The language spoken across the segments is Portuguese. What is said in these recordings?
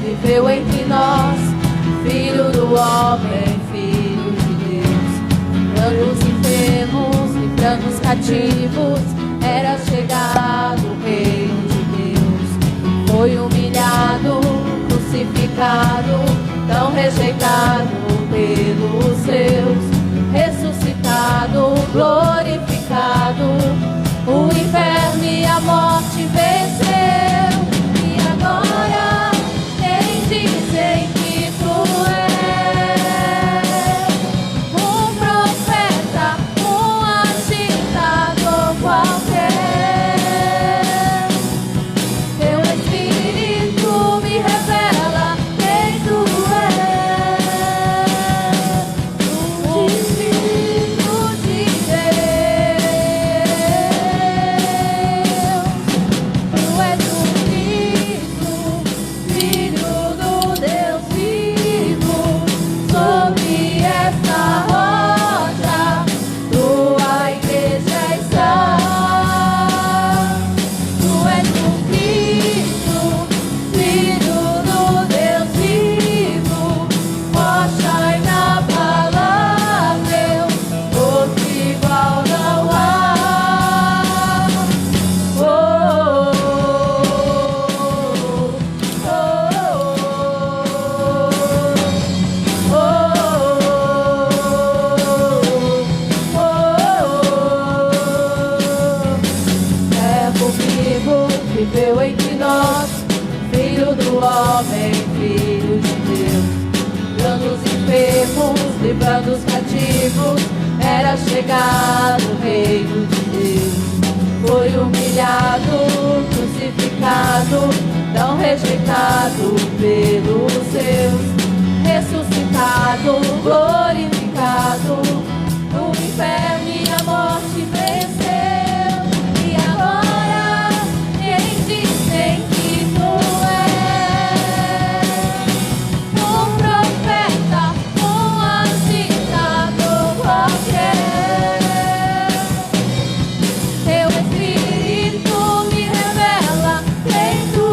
Viveu entre nós, Filho do homem, Filho de Deus. Curando os enfermos, livrando os cativos, era chegado o reino de Deus. Foi humilhado, crucificado, tão rejeitado pelos seus. Ressuscitado, glorificado, o inferno e a morte venceu. E agora dizem que tu és um profeta, um agitador qualquer. Teu Espírito me revela quem tu és, o Espírito de Deus. Tu és o Cristo, Filho do Deus vivo, sobre esta rocha, tua igreja está. Tu és o Cristo, Filho do Deus vivo, rocha inabalável, outro igual não há. Oh, Verbo vivo viveu entre nós, Filho do homem, Filho de Deus. Curando os enfermos, livrando os cativos, era chegado o reino de Deus. Foi humilhado, crucificado, tão rejeitado pelos seus. Ressuscitado, glorificado, o inferno e a morte venceu. E agora eles dizem que tu és um profeta, um agitador qualquer. Teu Espírito me revela quem tu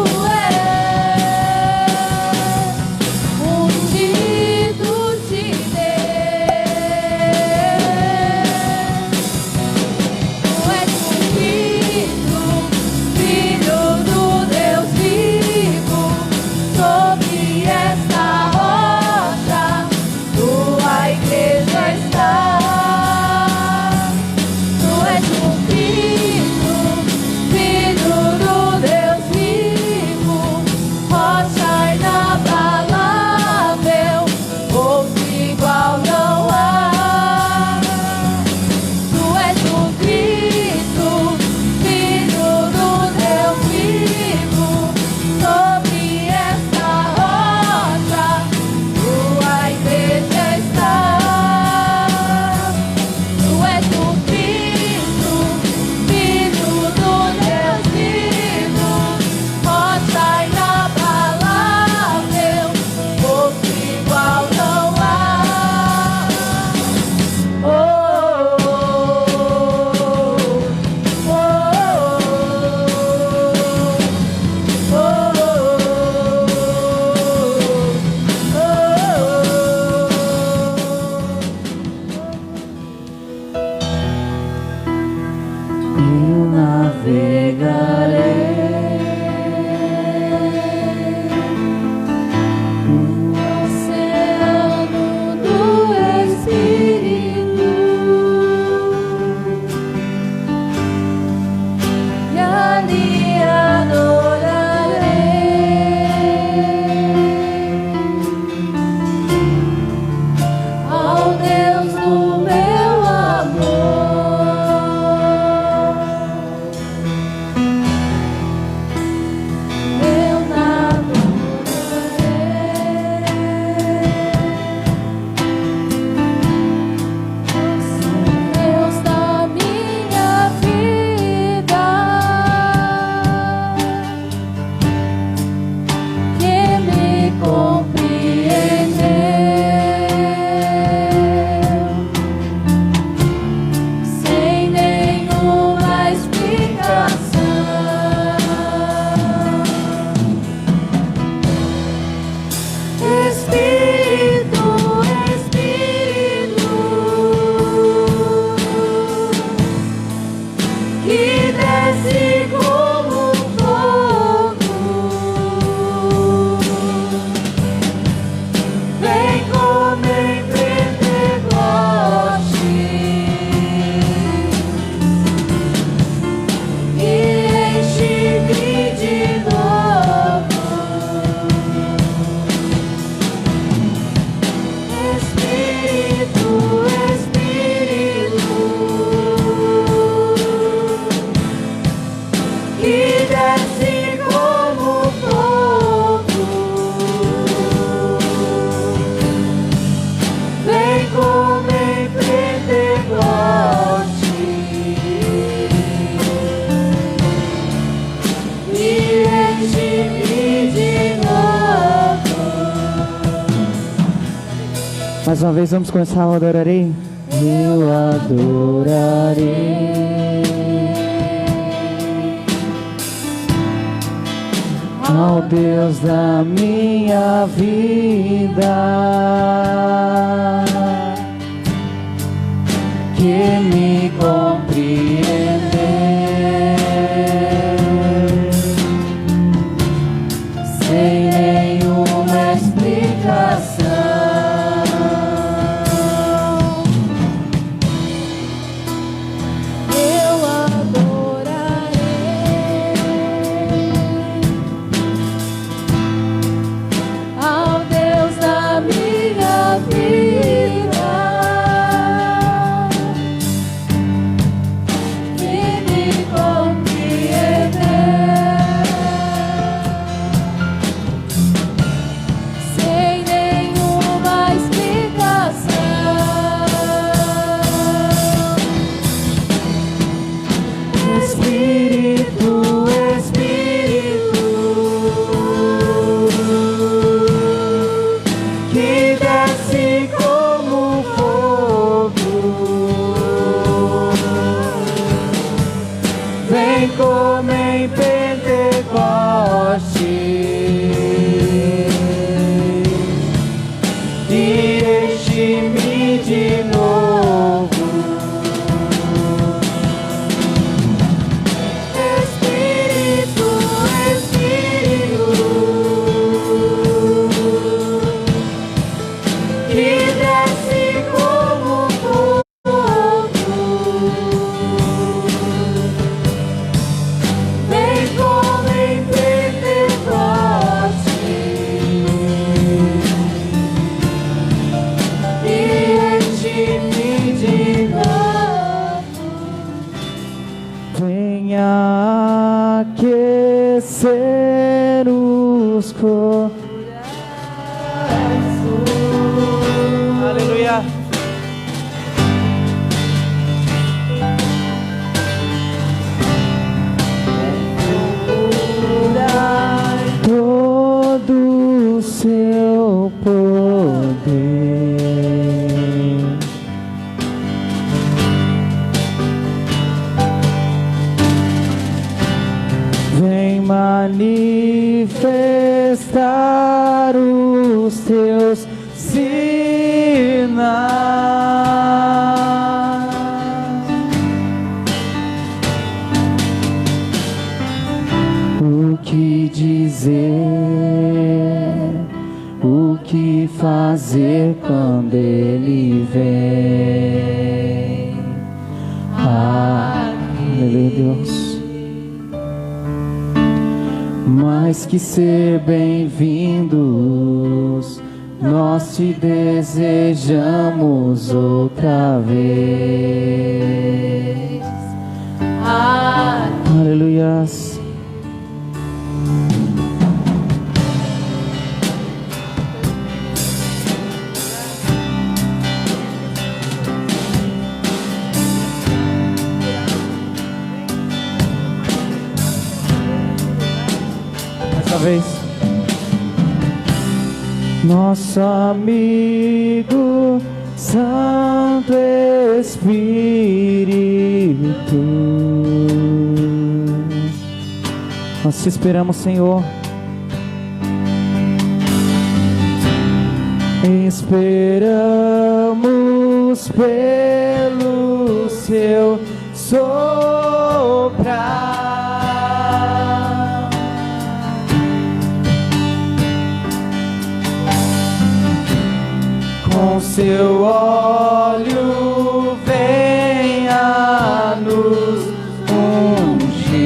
Mais uma vez vamos começar o adorarei. Eu adorarei ao Deus da minha vida, que me compreendeu sem nenhuma explicação. Manifestar os teus sinais, o que dizer, o que fazer quando Ele vem. Aleluia, Deus. Mais que ser bem-vindos, nós te desejamos outra vez. Aleluia. Vez. Nosso amigo Santo Espírito, nós te esperamos, Senhor. Esperamos pelo seu soprar. Com seu óleo venha nos ungir,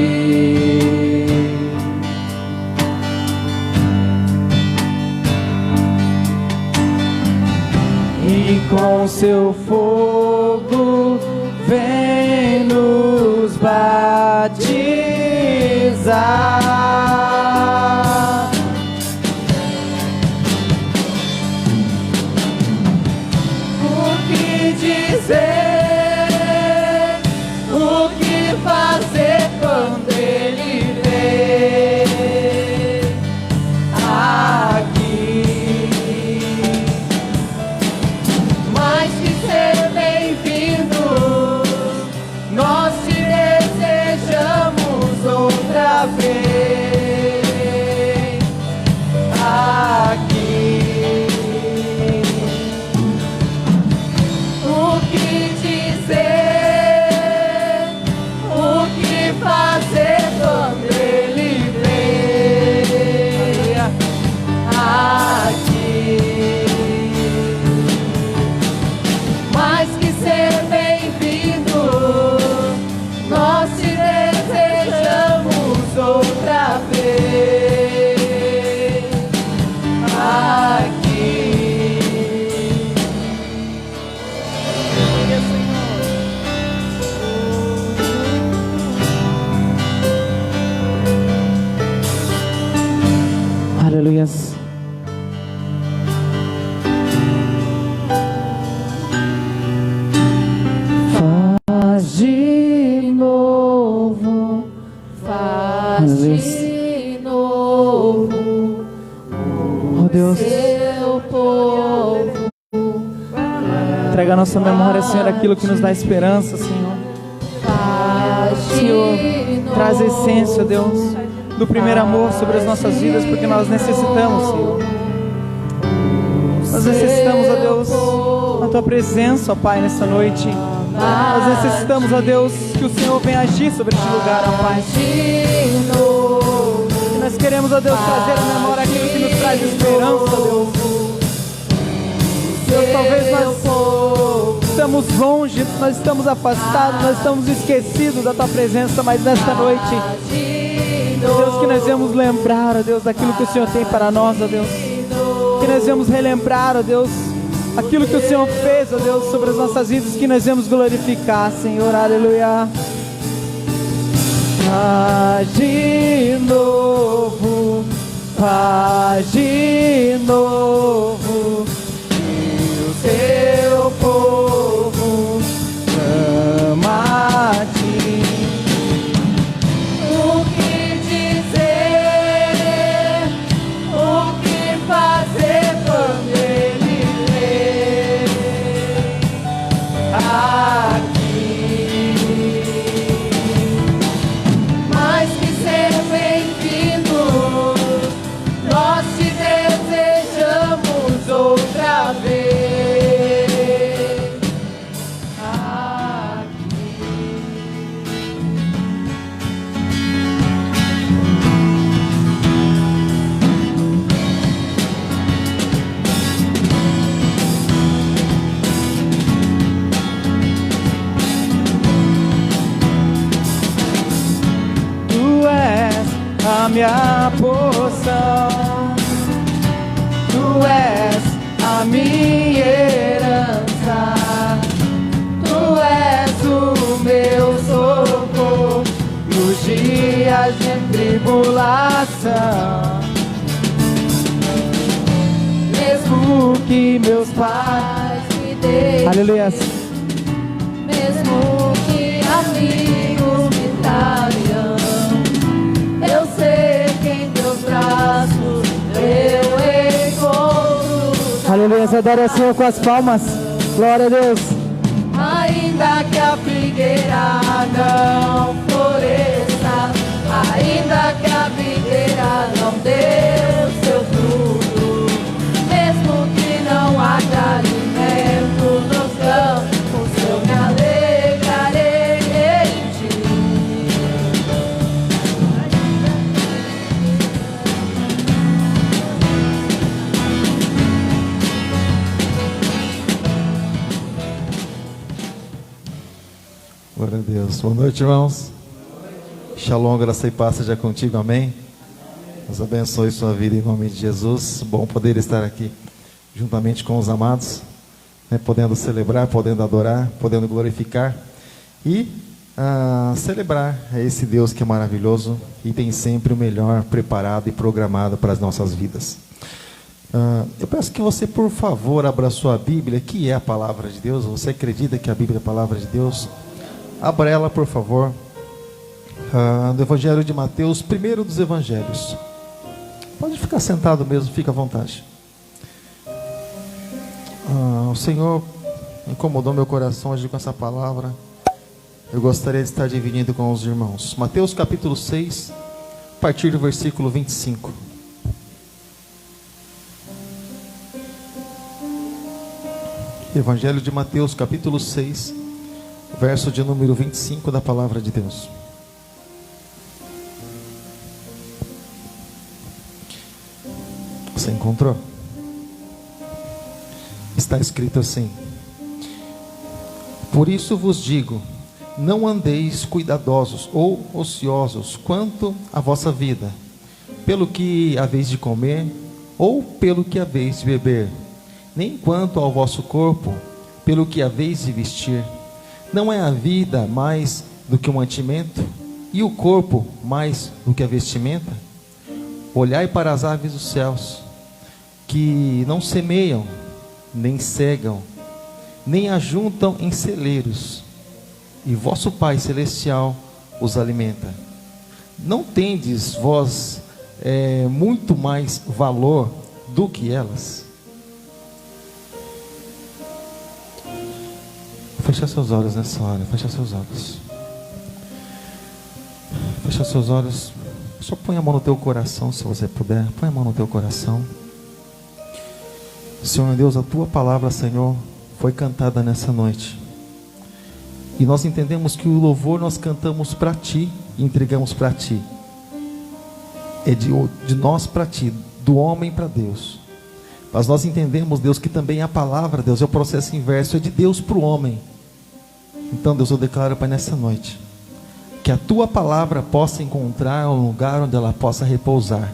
e com seu fogo vem nos batizar. O que fazer quando Ele vem aqui? Aleluias. Faz de novo, Faz de novo, oh Deus, seu povo. entrega a nossa memória, Senhor, aquilo que nos dá esperança, Senhor. Senhor, traz essência, Deus, do primeiro amor sobre as nossas vidas, porque nós necessitamos, Senhor. Nós necessitamos, ó Deus, a Tua presença, ó Pai, nessa noite. Nós necessitamos, ó Deus, que o Senhor venha agir sobre este lugar, ó Pai. E nós queremos, ó Deus, trazer à memória aquilo que nos traz esperança, ó Deus. Deus, talvez nós estamos longe, nós estamos afastados, nós estamos esquecidos da Tua presença, mas nesta noite, Deus, que nós vamos lembrar, ó Deus, daquilo que o Senhor tem para nós, ó Deus. Que nós vamos relembrar, ó Deus, aquilo que o Senhor fez, ó Deus, sobre as nossas vidas, que nós vamos glorificar, Senhor, aleluia. Faz de novo, faz de novo, e o teu povo ama a Ti. O que dizer, o que fazer quando Ele vem aqui? Mais que ser bem-vindos, nós te desejamos outra vez. Tu és a minha porção, Tu és a minha herança, Tu és o meu socorro nos dias de tribulação. mesmo O que meus pais, pais me deixem, aleluia, mesmo que amigos me traiam, eu sei que em teus braços eu encontro. aleluia, adore ao Senhor com as palmas, glória a Deus. Ainda que a figueira não floresça, ainda que a videira não dê o seu fruto, mesmo que não haja alimento nos campos, eu me alegrarei em ti. Glória a Deus. Boa noite, irmãos. Shalom, graça e paz seja contigo, amém? Deus abençoe sua vida em nome de Jesus. Bom poder estar aqui juntamente com os amados, né, podendo celebrar, podendo adorar, podendo glorificar e celebrar esse Deus que é maravilhoso e tem sempre o melhor preparado e programado para as nossas vidas. Eu peço que você, por favor, abra sua Bíblia, que é a palavra de Deus. Você acredita que a Bíblia é a palavra de Deus? Abra ela, por favor, do Evangelho de Mateus, primeiro dos Evangelhos. Pode ficar sentado mesmo, fica à vontade. O Senhor incomodou meu coração hoje com essa palavra. Eu gostaria de estar dividindo com os irmãos. Mateus capítulo 6, a partir do versículo 25. Evangelho de Mateus capítulo 6, verso de número 25 da palavra de Deus. Você encontrou? Está escrito assim: por isso vos digo, não andeis cuidadosos ou ociosos quanto à vossa vida, pelo que haveis de comer ou pelo que haveis de beber, nem quanto ao vosso corpo, pelo que haveis de vestir. Não é a vida mais do que o mantimento, e o corpo mais do que a vestimenta? olhai para as aves dos céus, que não semeiam, nem cegam, nem ajuntam em celeiros, e vosso Pai Celestial os alimenta. Não tendes vós muito mais valor do que elas? Fecha seus olhos nessa hora, fecha seus olhos. Fecha seus olhos. Só põe a mão no teu coração, se você puder. Põe a mão no teu coração. Senhor Deus, a tua palavra, Senhor, foi cantada nessa noite. E nós entendemos que o louvor nós cantamos para Ti e entregamos para Ti. É de nós para Ti, do homem para Deus. Mas nós entendemos, Deus, que também a palavra, Deus, é o processo inverso, é de Deus para o homem. Então, Deus, eu declaro, Pai, nessa noite, que a Tua palavra possa encontrar um lugar onde ela possa repousar.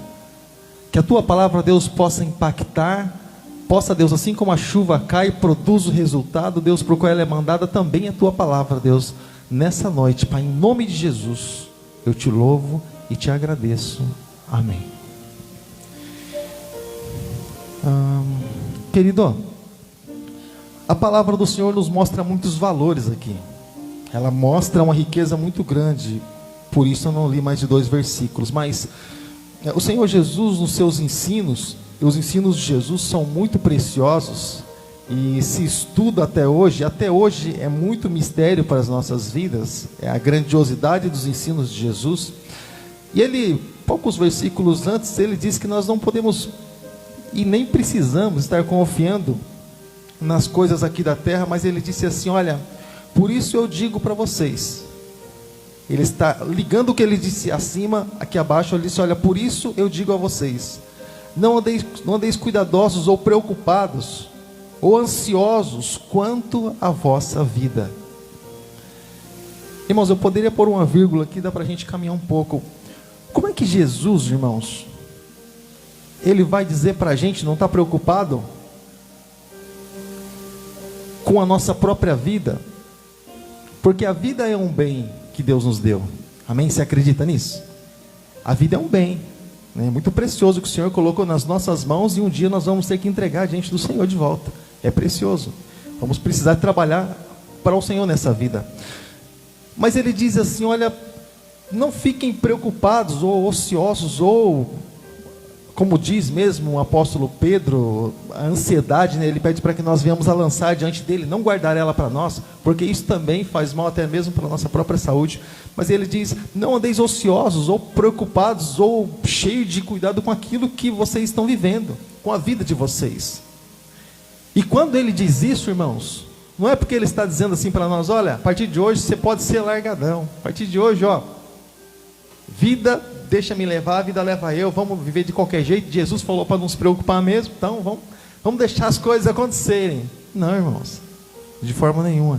Que a Tua palavra, Deus, possa impactar. Possa, Deus, assim como a chuva cai e produz o resultado, Deus, por qual ela é mandada, também a Tua palavra, Deus, nessa noite, Pai, em nome de Jesus, eu Te louvo e Te agradeço. Amém. Querido, a palavra do Senhor nos mostra muitos valores aqui. Ela mostra uma riqueza muito grande. Por isso eu não li mais de 2 versículos. Mas o Senhor Jesus, nos seus ensinos, os ensinos de Jesus são muito preciosos. E se estuda até hoje é muito mistério para as nossas vidas. É a grandiosidade dos ensinos de Jesus. E ele, poucos versículos antes, ele diz que nós não podemos e nem precisamos estar confiando nas coisas aqui da terra, mas ele disse assim: olha, por isso eu digo para vocês. Ele está ligando o que ele disse acima, aqui abaixo, ele disse: olha, por isso eu digo a vocês, não andeis cuidadosos ou preocupados, ou ansiosos quanto à vossa vida. Irmãos, eu poderia pôr uma vírgula aqui, dá para a gente caminhar um pouco. Como é que Jesus, irmãos, ele vai dizer para a gente não estar preocupado com a nossa própria vida? Porque a vida é um bem que Deus nos deu. Amém? Você acredita nisso? A vida é um bem, né? Muito precioso que o Senhor colocou nas nossas mãos, e um dia nós vamos ter que entregar diante do Senhor de volta. É precioso. Vamos precisar trabalhar para o Senhor nessa vida. Mas ele diz assim: olha, não fiquem preocupados ou ociosos, ou, como diz mesmo o apóstolo Pedro, a ansiedade, né? Ele pede para que nós venhamos a lançar diante dele, não guardar ela para nós, porque isso também faz mal até mesmo para a nossa própria saúde. Mas ele diz: não andeis ociosos ou preocupados ou cheios de cuidado com aquilo que vocês estão vivendo, com a vida de vocês. E quando ele diz isso, irmãos, não é porque ele está dizendo assim para nós: olha, a partir de hoje você pode ser largadão, a partir de hoje, ó, vida, deixa me levar, a vida leva eu, vamos viver de qualquer jeito. Jesus falou para não se preocupar mesmo, então vamos deixar as coisas acontecerem. Não, irmãos, de forma nenhuma.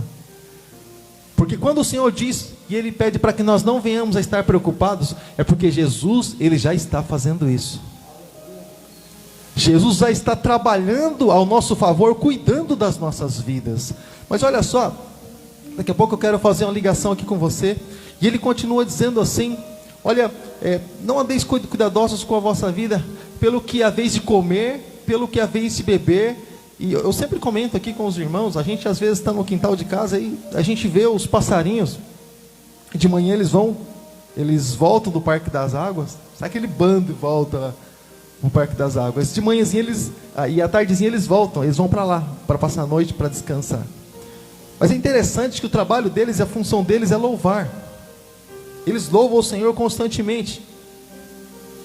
Porque quando o Senhor diz, e Ele pede para que nós não venhamos a estar preocupados, é porque Jesus, Ele já está fazendo isso. Jesus já está trabalhando ao nosso favor, cuidando das nossas vidas. Mas olha só, daqui a pouco eu quero fazer uma ligação aqui com você, e Ele continua dizendo assim: olha, não andeis cuidadosos com a vossa vida, pelo que haveis de comer, pelo que haveis de beber. E eu sempre comento aqui com os irmãos, a gente às vezes está no quintal de casa e a gente vê os passarinhos, de manhã eles voltam do Parque das Águas, sabe aquele bando e volta no Parque das Águas, de manhãzinha e à tardezinha eles vão para lá, para passar a noite, para descansar. Mas é interessante que o trabalho deles, a função deles é louvar. Eles louvam o Senhor constantemente.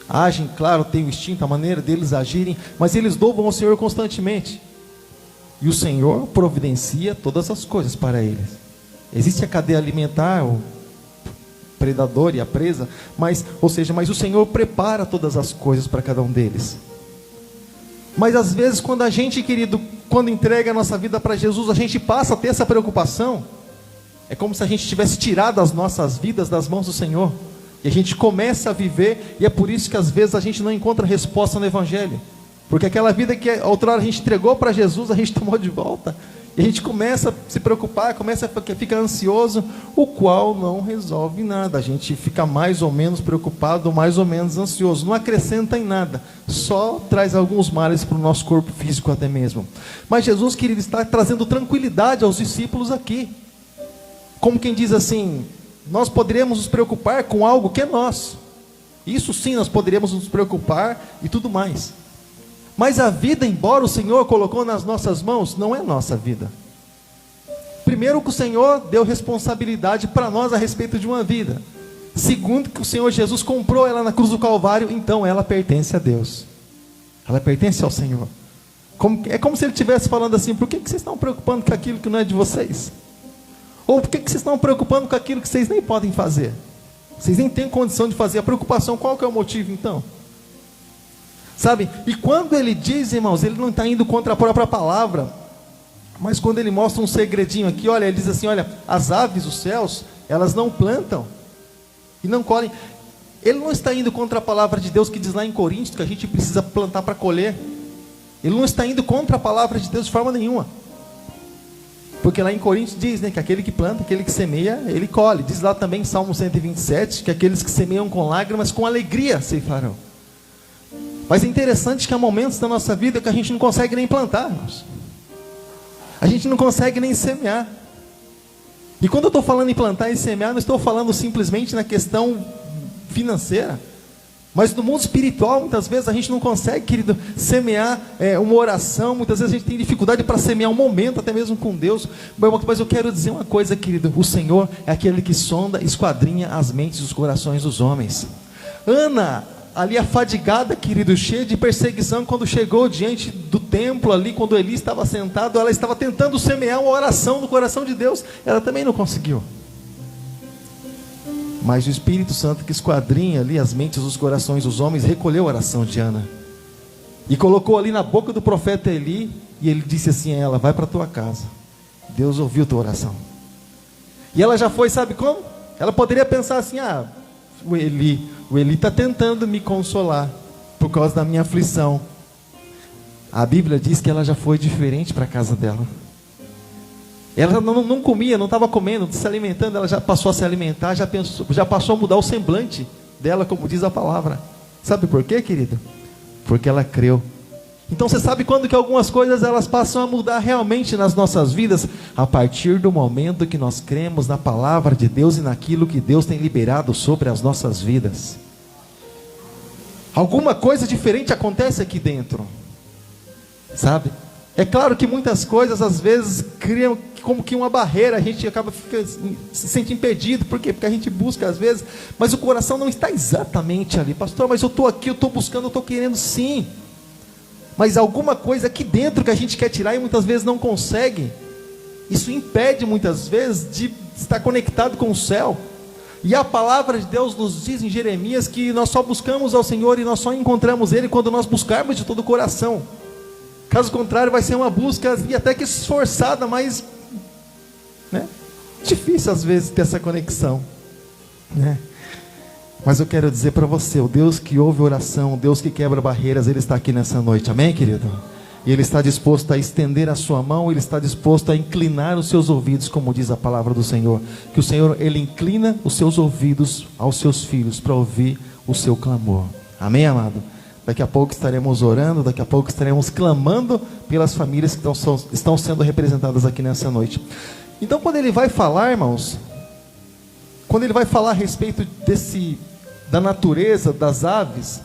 Agem, claro, tem o instinto, a maneira deles agirem, mas eles louvam o Senhor constantemente. E o Senhor providencia todas as coisas para eles. Existe a cadeia alimentar, o predador e a presa, mas o Senhor prepara todas as coisas para cada um deles. Mas às vezes quando a gente, querido, quando entrega a nossa vida para Jesus, a gente passa a ter essa preocupação. É como se a gente tivesse tirado as nossas vidas das mãos do Senhor. E a gente começa a viver, e é por isso que às vezes a gente não encontra resposta no Evangelho. Porque aquela vida que outrora a gente entregou para Jesus, a gente tomou de volta. E a gente começa a se preocupar, começa a ficar ansioso, o qual não resolve nada. A gente fica mais ou menos preocupado, mais ou menos ansioso. Não acrescenta em nada, só traz alguns males para o nosso corpo físico até mesmo. Mas Jesus, querido, está trazendo tranquilidade aos discípulos aqui. Como quem diz assim, nós poderíamos nos preocupar com algo que é nosso. Isso sim, nós poderíamos nos preocupar e tudo mais. Mas a vida, embora o Senhor colocou nas nossas mãos, não é nossa vida. Primeiro, que o Senhor deu responsabilidade para nós a respeito de uma vida. Segundo, que o Senhor Jesus comprou ela na cruz do Calvário, então ela pertence a Deus. Ela pertence ao Senhor. É como se Ele estivesse falando assim, por que vocês estão preocupando com aquilo que não é de vocês? Ou por que vocês estão preocupando com aquilo que vocês nem podem fazer? Vocês nem têm condição de fazer. A preocupação, qual que é o motivo então? Sabe, e quando ele diz, irmãos, ele não está indo contra a própria palavra, mas quando ele mostra um segredinho aqui, olha, ele diz assim, olha, as aves dos céus, elas não plantam e não colhem. Ele não está indo contra a palavra de Deus que diz lá em Coríntios, que a gente precisa plantar para colher. Ele não está indo contra a palavra de Deus de forma nenhuma. Porque lá em Coríntios diz, né, que aquele que planta, aquele que semeia, ele colhe. Diz lá também em Salmo 127, que aqueles que semeiam com lágrimas, com alegria ceifarão. Mas é interessante que há momentos da nossa vida que a gente não consegue nem plantar, irmãos. A gente não consegue nem semear. E quando eu estou falando em plantar e semear, não estou falando simplesmente na questão financeira. Mas no mundo espiritual, muitas vezes a gente não consegue, querido, semear uma oração. Muitas vezes a gente tem dificuldade para semear um momento, até mesmo com Deus. Mas eu quero dizer uma coisa, querido. O Senhor é aquele que sonda, esquadrinha as mentes e os corações dos homens. Ana, ali afadigada, querido, cheia de perseguição, quando chegou diante do templo ali, quando Eli estava sentado, ela estava tentando semear uma oração no coração de Deus, ela também não conseguiu. Mas o Espírito Santo que esquadrinha ali as mentes, os corações dos homens, recolheu a oração de Ana, e colocou ali na boca do profeta Eli, e ele disse assim a ela, vai para a tua casa, Deus ouviu tua oração. E ela já foi, sabe como? Ela poderia pensar assim, o Eli está tentando me consolar por causa da minha aflição. A Bíblia diz que ela já foi diferente para a casa dela. Ela não comia, não estava comendo, se alimentando, ela já passou a se alimentar, já passou a mudar o semblante dela, como diz a palavra. Sabe por quê, querido? Porque ela creu. Então você sabe quando que algumas coisas elas passam a mudar realmente nas nossas vidas? A partir do momento que nós cremos na palavra de Deus e naquilo que Deus tem liberado sobre as nossas vidas. Alguma coisa diferente acontece aqui dentro, sabe? É claro que muitas coisas às vezes criam como que uma barreira, a gente se sente impedido. Por quê? Porque a gente busca às vezes, mas o coração não está exatamente ali. Pastor, mas eu estou aqui, eu estou buscando, eu estou querendo sim. Mas alguma coisa aqui dentro que a gente quer tirar e muitas vezes não consegue. Isso impede muitas vezes de estar conectado com o céu. E a palavra de Deus nos diz em Jeremias que nós só buscamos ao Senhor e nós só encontramos Ele quando nós buscarmos de todo o coração. Caso contrário, vai ser uma busca e até que esforçada, mas difícil às vezes ter essa conexão, né? Mas eu quero dizer para você, o Deus que ouve oração, o Deus que quebra barreiras, Ele está aqui nessa noite, amém, querido? E Ele está disposto a estender a sua mão, Ele está disposto a inclinar os seus ouvidos, como diz a palavra do Senhor. Que o Senhor, Ele inclina os seus ouvidos aos seus filhos, para ouvir o seu clamor, amém, amado? Daqui a pouco estaremos orando, daqui a pouco estaremos clamando pelas famílias que estão sendo representadas aqui nessa noite. Então quando Ele vai falar, irmãos, quando Ele vai falar a respeito da natureza das aves,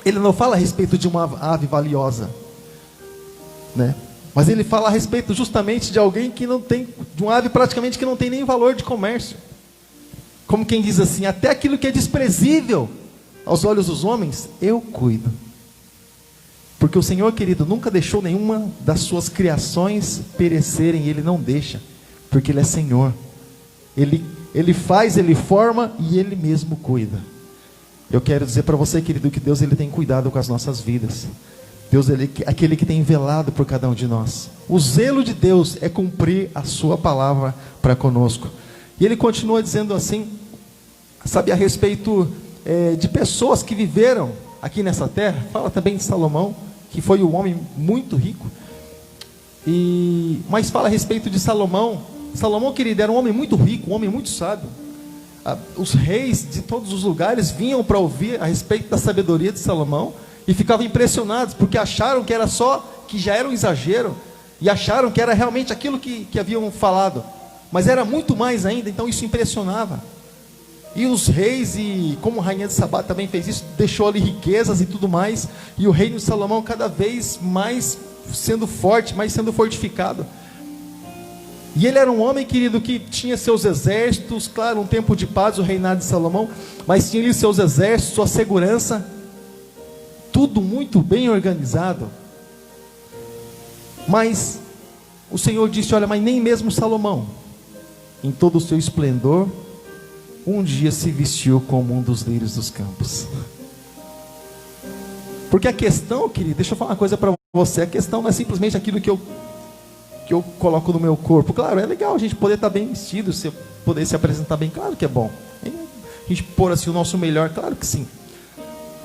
Ele não fala a respeito de uma ave valiosa, né? Mas Ele fala a respeito justamente de alguém que não tem, de uma ave praticamente que não tem nem valor de comércio. Como quem diz assim, até aquilo que é desprezível aos olhos dos homens, eu cuido. Porque o Senhor, querido, nunca deixou nenhuma das suas criações perecerem, Ele não deixa, porque Ele é Senhor. Ele faz, Ele forma e Ele mesmo cuida. Eu quero dizer para você, querido, que Deus Ele tem cuidado com as nossas vidas. Deus Ele é aquele que tem velado por cada um de nós. O zelo de Deus é cumprir a sua palavra para conosco. E Ele continua dizendo assim, sabe, a respeito de pessoas que viveram aqui nessa terra. Fala também de Salomão, que foi um homem muito rico. Mas fala a respeito de Salomão. Salomão, querido, era um homem muito rico, um homem muito sábio. Os reis de todos os lugares vinham para ouvir a respeito da sabedoria de Salomão e ficavam impressionados, porque acharam que era que já era um exagero, e acharam que era realmente aquilo que haviam falado, mas era muito mais ainda. Então isso impressionava. E os reis, e como a rainha de Sabá também fez isso, deixou ali riquezas e tudo mais, e o reino de Salomão cada vez mais sendo forte, mais sendo fortificado. E ele era um homem, querido, que tinha seus exércitos, claro, um tempo de paz, o reinado de Salomão, mas tinha ali seus exércitos, sua segurança, tudo muito bem organizado. Mas o Senhor disse: olha, mas nem mesmo Salomão, em todo o seu esplendor, um dia se vestiu como um dos lírios dos campos. Porque a questão, querido, deixa eu falar uma coisa para você, a questão não é simplesmente aquilo que eu coloco no meu corpo. Claro, é legal a gente poder estar bem vestido, poder se apresentar bem, claro que é bom. A gente pôr assim o nosso melhor, claro que sim.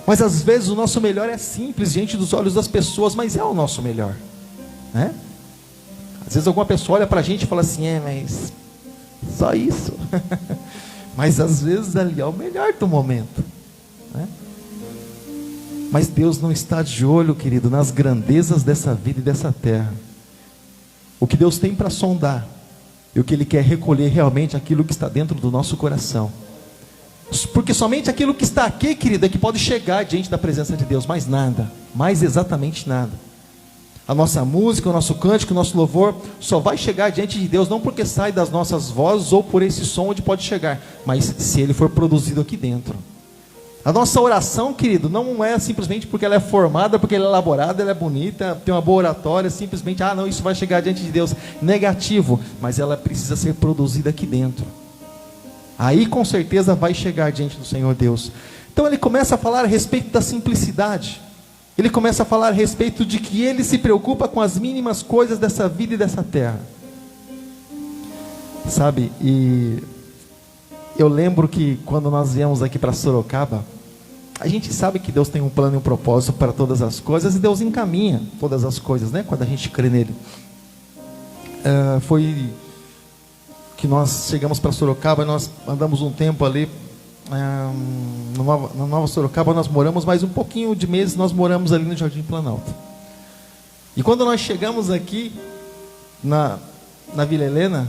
Mas às vezes o nosso melhor é simples diante dos olhos das pessoas, mas é o nosso melhor, né? Às vezes alguma pessoa olha para a gente e fala assim: mas só isso. Mas às vezes ali é o melhor do momento, né? Mas Deus não está de olho, querido, nas grandezas dessa vida e dessa terra. O que Deus tem para sondar, e o que Ele quer recolher realmente aquilo que está dentro do nosso coração. Porque somente aquilo que está aqui, querido, é que pode chegar diante da presença de Deus. Mais nada, mais exatamente nada. A nossa música, o nosso cântico, o nosso louvor só vai chegar diante de Deus, não porque sai das nossas vozes ou por esse som onde pode chegar, mas se ele for produzido aqui dentro. A nossa oração, querido, não é simplesmente porque ela é formada, porque ela é elaborada, ela é bonita, tem uma boa oratória, simplesmente, não, isso vai chegar diante de Deus. Negativo, mas ela precisa ser produzida aqui dentro. Aí com certeza vai chegar diante do Senhor Deus. Então ele começa a falar a respeito da simplicidade. Ele começa a falar a respeito de que ele se preocupa com as mínimas coisas dessa vida e dessa terra. Sabe, e eu lembro que quando nós viemos aqui para Sorocaba, a gente sabe que Deus tem um plano e um propósito para todas as coisas, e Deus encaminha todas as coisas, né? Quando a gente crê nele. Foi que nós chegamos para Sorocaba, nós andamos um tempo ali, na Nova Sorocaba nós moramos, mais um pouquinho de meses nós moramos ali no Jardim Planalto. E quando nós chegamos aqui na Vila Helena,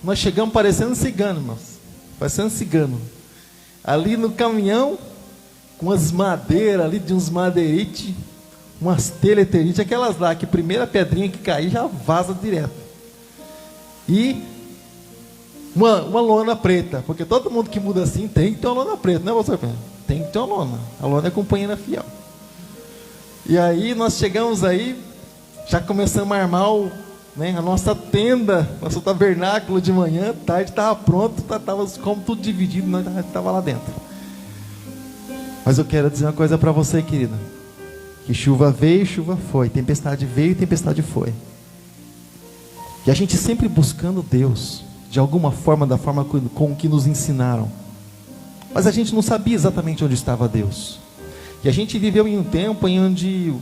nós chegamos parecendo cigano, irmãos. Parecendo cigano. Ali no caminhão, com as madeiras ali, de uns madeirites, umas teleterites, aquelas lá, que primeira pedrinha que cair já vaza direto. E uma lona preta, porque todo mundo que muda assim tem que ter uma lona preta, né, pastor Pedro? Tem que ter uma lona. A lona é companheira fiel. E aí nós chegamos aí, já começamos a armar a nossa tenda, nosso tabernáculo de manhã, tarde estava pronto, estava como tudo dividido, nós estava lá dentro. Mas eu quero dizer uma coisa para você, querida, que chuva veio, chuva foi, tempestade veio, tempestade foi. E a gente sempre buscando Deus, de alguma forma, da forma com que nos ensinaram, mas a gente não sabia exatamente onde estava Deus. E a gente viveu em um tempo em onde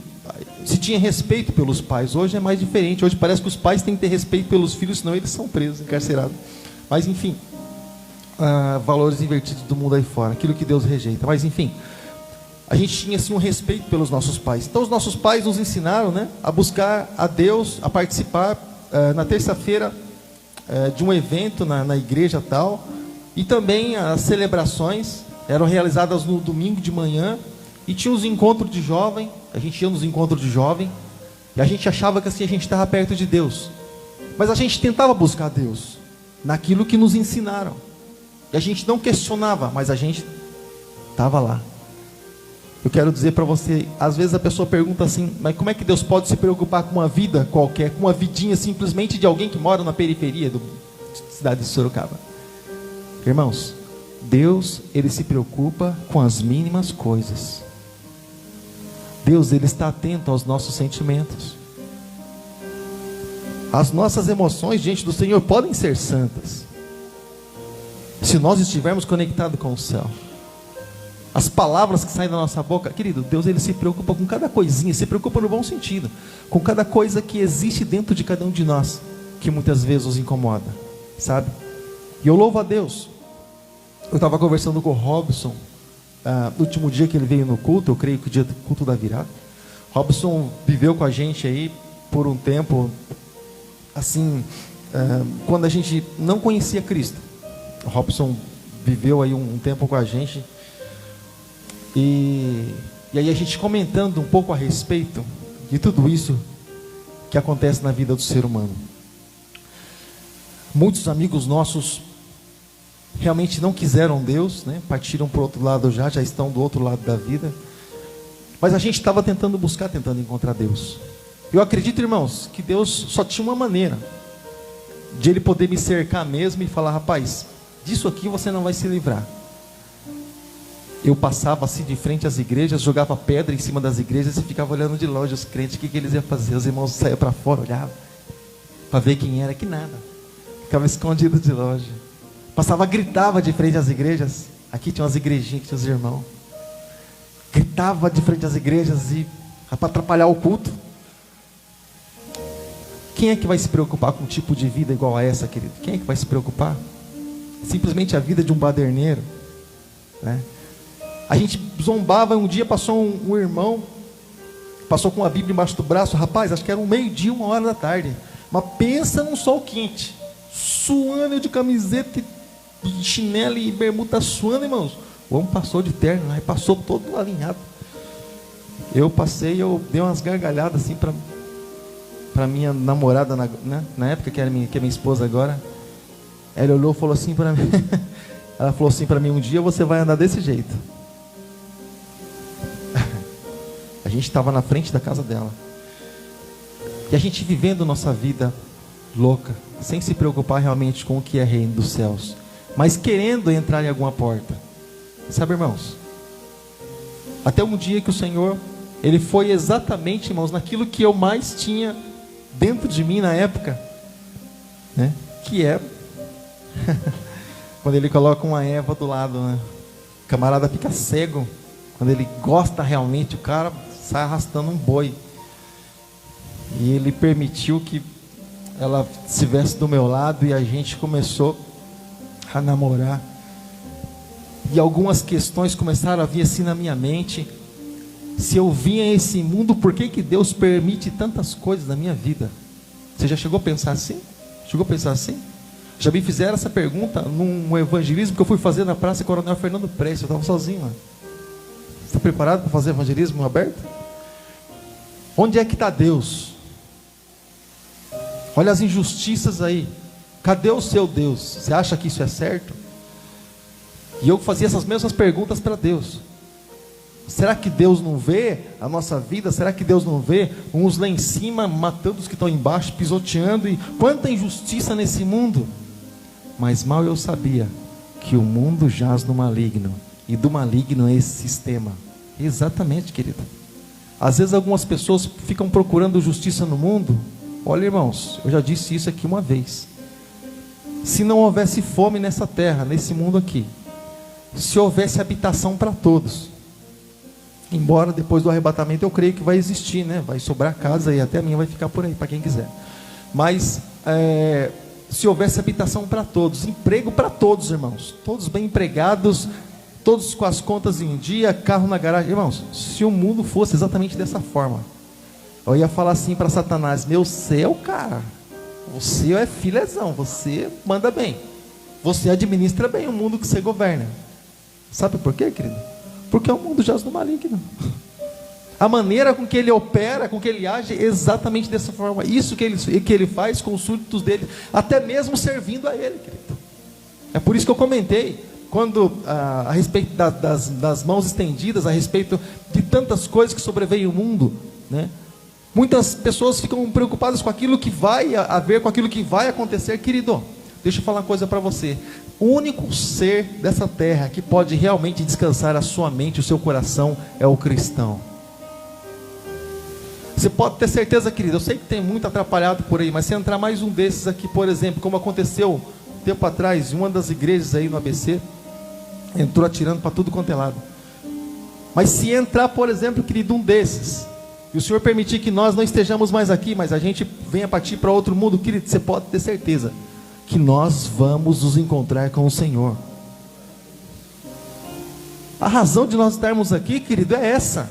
se tinha respeito pelos pais. Hoje é mais diferente. Hoje parece que os pais têm que ter respeito pelos filhos, senão eles são presos, encarcerados. Mas enfim, valores invertidos do mundo aí fora, aquilo que Deus rejeita. Mas enfim, a gente tinha assim um respeito pelos nossos pais. Então os nossos pais nos ensinaram, né, a buscar a Deus, a participar na terça-feira de um evento na igreja tal. E também as celebrações eram realizadas no domingo de manhã. E tinha os encontros de jovem, a gente ia nos encontros de jovem, e a gente achava que assim a gente estava perto de Deus. Mas a gente tentava buscar Deus naquilo que nos ensinaram. E a gente não questionava, mas a gente estava lá. Eu quero dizer para você, às vezes a pessoa pergunta assim, mas como é que Deus pode se preocupar com uma vida qualquer, com uma vidinha simplesmente de alguém que mora na periferia da cidade de Sorocaba? Irmãos, Deus, Ele se preocupa com as mínimas coisas. Deus, Ele está atento aos nossos sentimentos. As nossas emoções diante do Senhor podem ser santas, se nós estivermos conectados com o céu. as palavras que saem da nossa boca. Querido, Deus, Ele se preocupa com cada coisinha, se preocupa no bom sentido, com cada coisa que existe dentro de cada um de nós, que muitas vezes os incomoda, sabe? E eu louvo a Deus. Eu estava conversando com o Robson, no último dia que ele veio no culto, eu creio que o dia do culto da virada. Robson viveu com a gente aí por um tempo, assim, quando a gente não conhecia Cristo. O Robson viveu aí um tempo com a gente, e aí a gente comentando um pouco a respeito de tudo isso que acontece na vida do ser humano. Muitos amigos nossos realmente não quiseram Deus, né? Partiram para o outro lado, já estão do outro lado da vida. Mas a gente estava tentando buscar, tentando encontrar Deus. Eu acredito, irmãos, que Deus só tinha uma maneira de Ele poder me cercar mesmo e falar: rapaz, disso aqui você não vai se livrar. Eu passava assim de frente às igrejas, jogava pedra em cima das igrejas e ficava olhando de longe os crentes, o que eles iam fazer. Os irmãos saíam para fora, olhavam para ver quem era, que nada. Ficava escondido de longe. Passava, gritava de frente às igrejas. Aqui tinha umas igrejinhas que tinha os irmãos. Gritava de frente às igrejas e para atrapalhar o culto. Quem é que vai se preocupar com um tipo de vida igual a essa, querido? Quem é que vai se preocupar? Simplesmente a vida de um baderneiro, né? A gente zombava. Um dia passou um irmão, passou com a Bíblia embaixo do braço. Rapaz, acho que era 12h, 1h, mas pensa num sol quente, suando de camiseta, de chinelo e bermuda, suando, irmãos. O homem passou de terno, aí passou todo alinhado. Eu passei, eu dei umas gargalhadas assim para minha namorada, na época, que é minha esposa agora. Ela olhou e falou assim para mim, ela falou assim para mim: um dia você vai andar desse jeito. A gente estava na frente da casa dela, e a gente vivendo nossa vida louca, sem se preocupar realmente com o que é reino dos céus, mas querendo entrar em alguma porta. Sabe, irmãos, até um dia que o Senhor, Ele foi exatamente, irmãos, naquilo que eu mais tinha dentro de mim na época, né? Que é quando Ele coloca uma Eva do lado, né? O camarada fica cego. Quando Ele gosta realmente, o cara sai arrastando um boi. E Ele permitiu que ela estivesse do meu lado, e a gente começou a namorar. E algumas questões começaram a vir assim na minha mente. Se eu vim a esse mundo, por que Deus permite tantas coisas na minha vida? Você já chegou a pensar assim? Chegou a pensar assim? Já me fizeram essa pergunta num evangelismo que eu fui fazer na Praça Coronel Fernando Prestes. Eu estava sozinho lá. Você está preparado para fazer evangelismo aberto? Onde é que está Deus? Olha as injustiças aí. Cadê o seu Deus? Você acha que isso é certo? E eu fazia essas mesmas perguntas para Deus. Será que Deus não vê a nossa vida? Será que Deus não vê uns lá em cima matando os que estão embaixo, pisoteando? E quanta injustiça nesse mundo. Mas mal eu sabia que o mundo jaz no maligno, e do maligno é esse sistema. Exatamente, querido. Às vezes algumas pessoas ficam procurando justiça no mundo. Olha, irmãos, eu já disse isso aqui uma vez. Se não houvesse fome nessa terra, nesse mundo aqui, se houvesse habitação para todos, embora depois do arrebatamento eu creio que vai existir, né? Vai sobrar casa, e até a minha vai ficar por aí para quem quiser. Mas se houvesse habitação para todos, emprego para todos, irmãos, todos bem empregados, todos com as contas em dia, carro na garagem, irmãos, se o mundo fosse exatamente dessa forma, eu ia falar assim para Satanás: meu céu, cara, você é filezão, você manda bem, você administra bem o mundo que você governa. Sabe por quê, querido? Porque o mundo jaz no maligno. A maneira com que ele opera, com que ele age, é exatamente dessa forma. Isso que ele faz com os súditos dele, até mesmo servindo a ele, querido. É por isso que eu comentei, quando a respeito das mãos estendidas, a respeito de tantas coisas que sobreveem o mundo, né? Muitas pessoas ficam preocupadas com aquilo que vai haver, com aquilo que vai acontecer. Querido, deixa eu falar uma coisa para você. O único ser dessa terra que pode realmente descansar a sua mente, o seu coração, é o cristão. Você pode ter certeza, querido, eu sei que tem muito atrapalhado por aí, mas se entrar mais um desses aqui, por exemplo, como aconteceu tempo atrás, em uma das igrejas aí no ABC, entrou atirando para tudo quanto é lado. Mas se entrar, por exemplo, querido, um desses, e o Senhor permitir que nós não estejamos mais aqui, mas a gente venha partir para outro mundo, querido, você pode ter certeza que nós vamos nos encontrar com o Senhor. A razão de nós estarmos aqui, querido, é essa.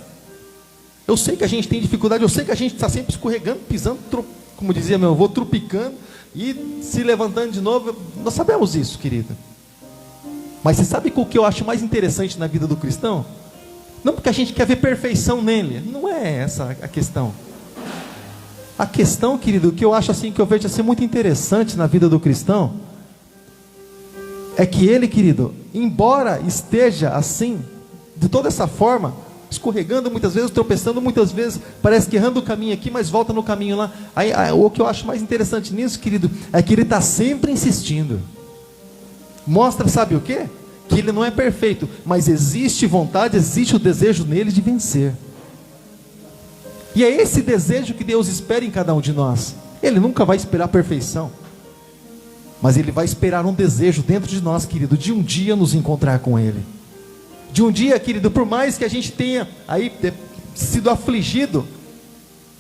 Eu sei que a gente tem dificuldade, eu sei que a gente está sempre escorregando, pisando, como dizia meu avô, trupicando e se levantando de novo. Nós sabemos isso, querido. Mas você sabe o que eu acho mais interessante na vida do cristão? Não porque a gente quer ver perfeição nele, não é essa a questão. A questão, querido, que eu acho assim, que eu vejo assim muito interessante na vida do cristão, é que ele, querido, embora esteja assim, de toda essa forma, escorregando muitas vezes, tropeçando muitas vezes, parece que errando o caminho aqui, mas volta no caminho lá. Aí, o que eu acho mais interessante nisso, querido, é que ele está sempre insistindo. Mostra, sabe o quê? Que ele não é perfeito, mas existe vontade, existe o desejo nele de vencer. E é esse desejo que Deus espera em cada um de nós. Ele nunca vai esperar a perfeição, mas Ele vai esperar um desejo dentro de nós, querido, de um dia nos encontrar com Ele. De um dia, querido, por mais que a gente tenha aí sido afligido,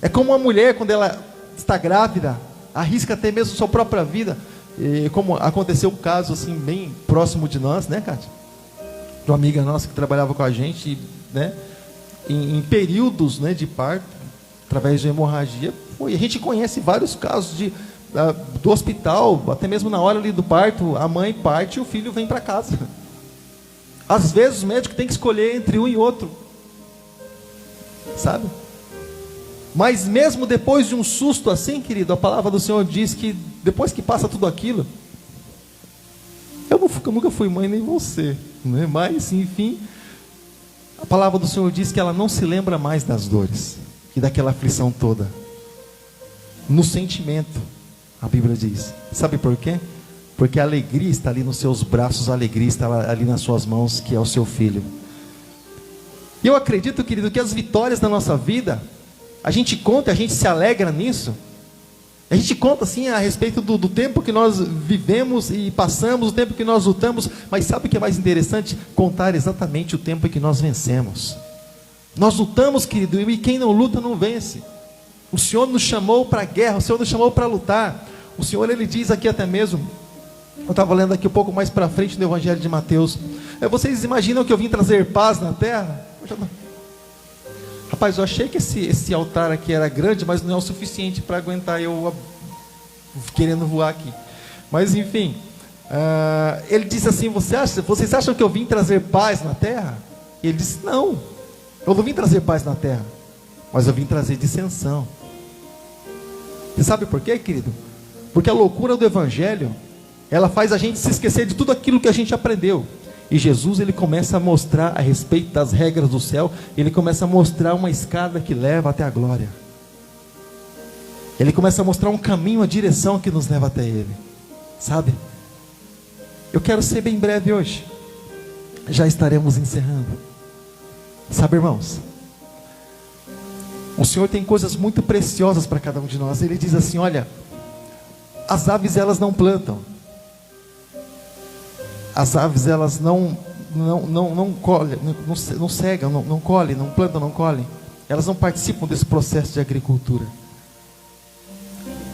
é como uma mulher quando ela está grávida, arrisca até mesmo sua própria vida, e como aconteceu um caso assim bem próximo de nós, né, Kátia? De uma amiga nossa que trabalhava com a gente, né, em períodos, né, de parto, através de hemorragia, a gente conhece vários casos do hospital, até mesmo na hora ali do parto, a mãe parte e o filho vem para casa. Às vezes o médico tem que escolher entre um e outro, sabe? Mas mesmo depois de um susto assim, querido, a palavra do Senhor diz que depois que passa tudo aquilo, eu nunca fui mãe nem você, né? Mas enfim, a palavra do Senhor diz que ela não se lembra mais das dores e daquela aflição toda. No sentimento, a Bíblia diz, sabe por quê? Porque a alegria está ali nos seus braços, a alegria está ali nas suas mãos, que é o seu filho. E eu acredito, querido, que as vitórias da nossa vida, a gente conta, a gente se alegra nisso. A gente conta assim a respeito do tempo que nós vivemos e passamos, o tempo que nós lutamos. Mas sabe o que é mais interessante? Contar exatamente o tempo em que nós vencemos. Nós lutamos, querido, e quem não luta não vence. O Senhor nos chamou para a guerra, o Senhor nos chamou para lutar. O Senhor, Ele diz aqui até mesmo, eu estava lendo aqui um pouco mais para frente no Evangelho de Mateus, vocês imaginam que eu vim trazer paz na terra? Rapaz, eu achei que esse altar aqui era grande, mas não é o suficiente para aguentar eu querendo voar aqui. Mas enfim, ele disse assim, vocês acham que eu vim trazer paz na terra? E ele disse, não, eu não vim trazer paz na terra, mas eu vim trazer dissensão. Você sabe por quê, querido? Porque a loucura do Evangelho, ela faz a gente se esquecer de tudo aquilo que a gente aprendeu. E Jesus, Ele começa a mostrar a respeito das regras do céu, Ele começa a mostrar uma escada que leva até a glória. Ele começa a mostrar um caminho, a direção que nos leva até Ele. Sabe? Eu quero ser bem breve hoje. Já estaremos encerrando. Sabe, irmãos? O Senhor tem coisas muito preciosas para cada um de nós. Ele diz assim, olha, as aves elas não plantam. As aves elas não colhem, não cegam, não colhem, não plantam, não colhem. Elas não participam desse processo de agricultura.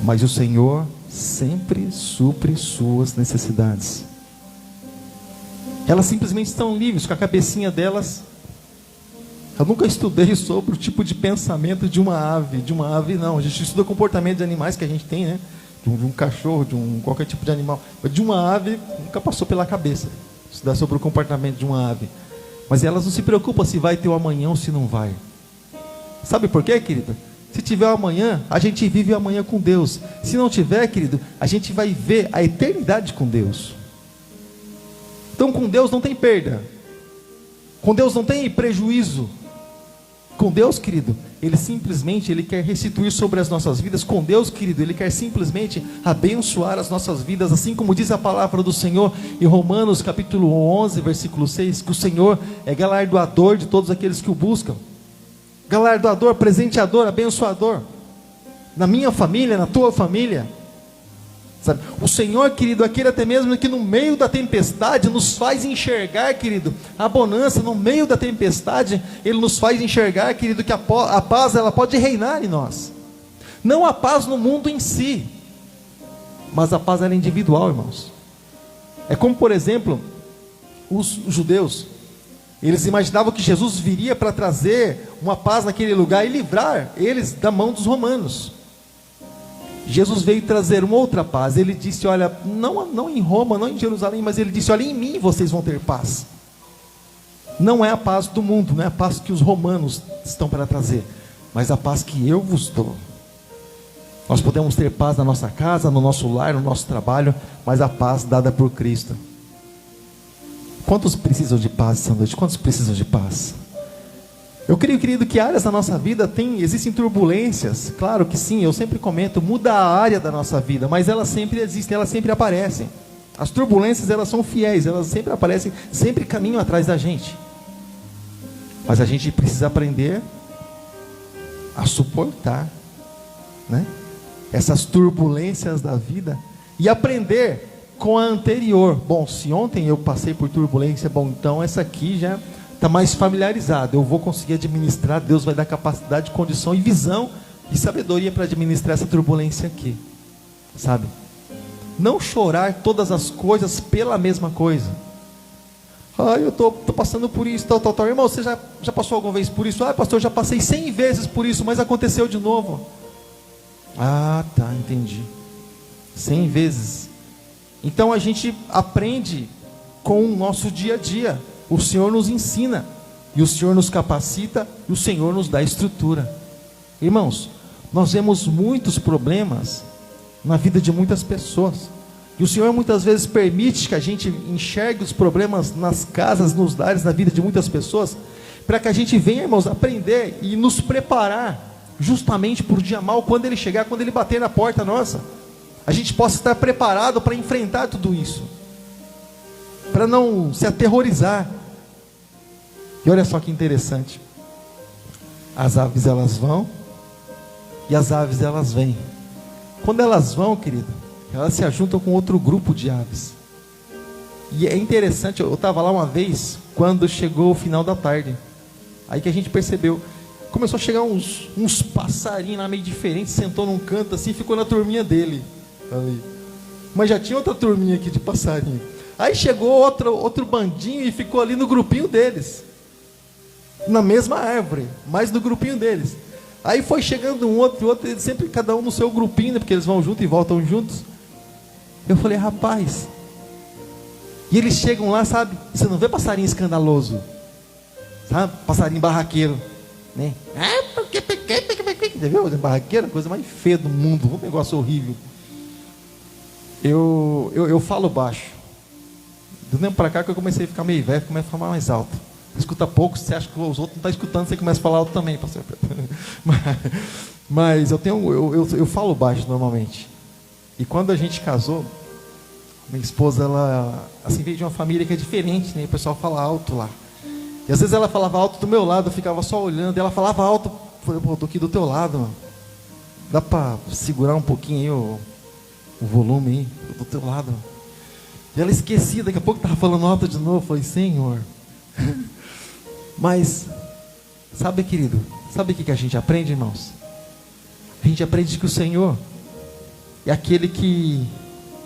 Mas o Senhor sempre supre suas necessidades. Elas simplesmente estão livres com a cabecinha delas. Eu nunca estudei sobre o tipo de pensamento de uma ave não. A gente estuda o comportamento de animais que a gente tem, né? De um cachorro, qualquer tipo de animal. Mas de uma ave, nunca passou pela cabeça estudar sobre o comportamento de uma ave. Mas elas não se preocupam se vai ter o amanhã ou se não vai. Sabe por quê, querido? Se tiver o amanhã, a gente vive o amanhã com Deus. Se não tiver, querido, a gente vai ver a eternidade com Deus. Então com Deus não tem perda. Com Deus não tem prejuízo. Com Deus, querido, Ele simplesmente quer restituir sobre as nossas vidas. Com Deus, querido, Ele quer simplesmente abençoar as nossas vidas, assim como diz a palavra do Senhor em Romanos capítulo 11, versículo 6, que o Senhor é galardoador de todos aqueles que o buscam. Galardoador, presenteador, abençoador. Na minha família, na tua família. Sabe? O Senhor, querido, aquele até mesmo que no meio da tempestade nos faz enxergar, querido, a bonança. No meio da tempestade, Ele nos faz enxergar, querido, que a paz, ela pode reinar em nós. Não a paz no mundo em si, mas a paz ela é individual, irmãos. É como, por exemplo, os judeus, eles imaginavam que Jesus viria para trazer uma paz naquele lugar e livrar eles da mão dos romanos. Jesus veio trazer uma outra paz. Ele disse, olha, não em Roma, não em Jerusalém, mas Ele disse, olha, em mim vocês vão ter paz. Não é a paz do mundo, não é a paz que os romanos estão para trazer, mas a paz que eu vos dou. Nós podemos ter paz na nossa casa, no nosso lar, no nosso trabalho, mas a paz dada por Cristo. Quantos precisam de paz essa noite? Quantos precisam de paz? Eu creio, querido, que áreas da nossa vida existem turbulências. Claro que sim, eu sempre comento, muda a área da nossa vida, mas elas sempre existem, elas sempre aparecem. As turbulências, elas são fiéis, elas sempre aparecem, sempre caminham atrás da gente. Mas a gente precisa aprender a suportar, né, essas turbulências da vida e aprender com a anterior. Bom, se ontem eu passei por turbulência, bom, então essa aqui já está mais familiarizado, eu vou conseguir administrar. Deus vai dar capacidade, condição e visão e sabedoria para administrar essa turbulência aqui, sabe? Não chorar todas as coisas pela mesma coisa. Eu estou passando por isso, tal. Irmão, você já passou alguma vez por isso? Pastor, eu já passei 100 vezes por isso, mas aconteceu de novo. Tá, entendi. 100 vezes. Então a gente aprende com o nosso dia a dia. O Senhor nos ensina, e o Senhor nos capacita, e o Senhor nos dá estrutura. Irmãos, nós vemos muitos problemas na vida de muitas pessoas, e o Senhor muitas vezes permite que a gente enxergue os problemas nas casas, nos lares, na vida de muitas pessoas, para que a gente venha, irmãos, aprender e nos preparar justamente para o dia mau, quando ele chegar, quando ele bater na porta nossa, a gente possa estar preparado para enfrentar tudo isso, para não se aterrorizar. E olha só que interessante, as aves elas vão e as aves elas vêm. Quando elas vão, querido, elas se ajuntam com outro grupo de aves. E é interessante, eu estava lá uma vez, quando chegou o final da tarde, aí que a gente percebeu, começou a chegar uns passarinhos lá meio diferentes, sentou num canto assim, ficou na turminha dele. Mas já tinha outra turminha aqui de passarinho. Aí chegou outro bandinho e ficou ali no grupinho deles, na mesma árvore, mas no grupinho deles. Aí foi chegando um outro, eles sempre cada um no seu grupinho, né, porque eles vão juntos e voltam juntos. Eu falei, rapaz, e eles chegam lá, sabe, você não vê passarinho escandaloso, sabe, passarinho barraqueiro, né? Entendeu? Barraqueiro, a coisa mais feia do mundo, um negócio horrível. Eu falo baixo. Do tempo para cá que eu comecei a ficar meio velho, comecei a falar mais alto. Você escuta pouco, você acha que os outros não estão escutando, você começa a falar alto também, pastor. Mas eu falo baixo normalmente. E quando a gente casou, minha esposa, ela assim, veio de uma família que é diferente, né? O pessoal fala alto lá. E às vezes ela falava alto do meu lado, eu ficava só olhando, e ela falava alto. Eu falei, pô, eu tô aqui do teu lado, mano. Dá para segurar um pouquinho aí o volume aí, do teu lado, mano. E ela esquecia, daqui a pouco estava falando alto de novo. Eu falei, Senhor. Mas, sabe, querido, sabe o que a gente aprende, irmãos? A gente aprende que o Senhor é aquele que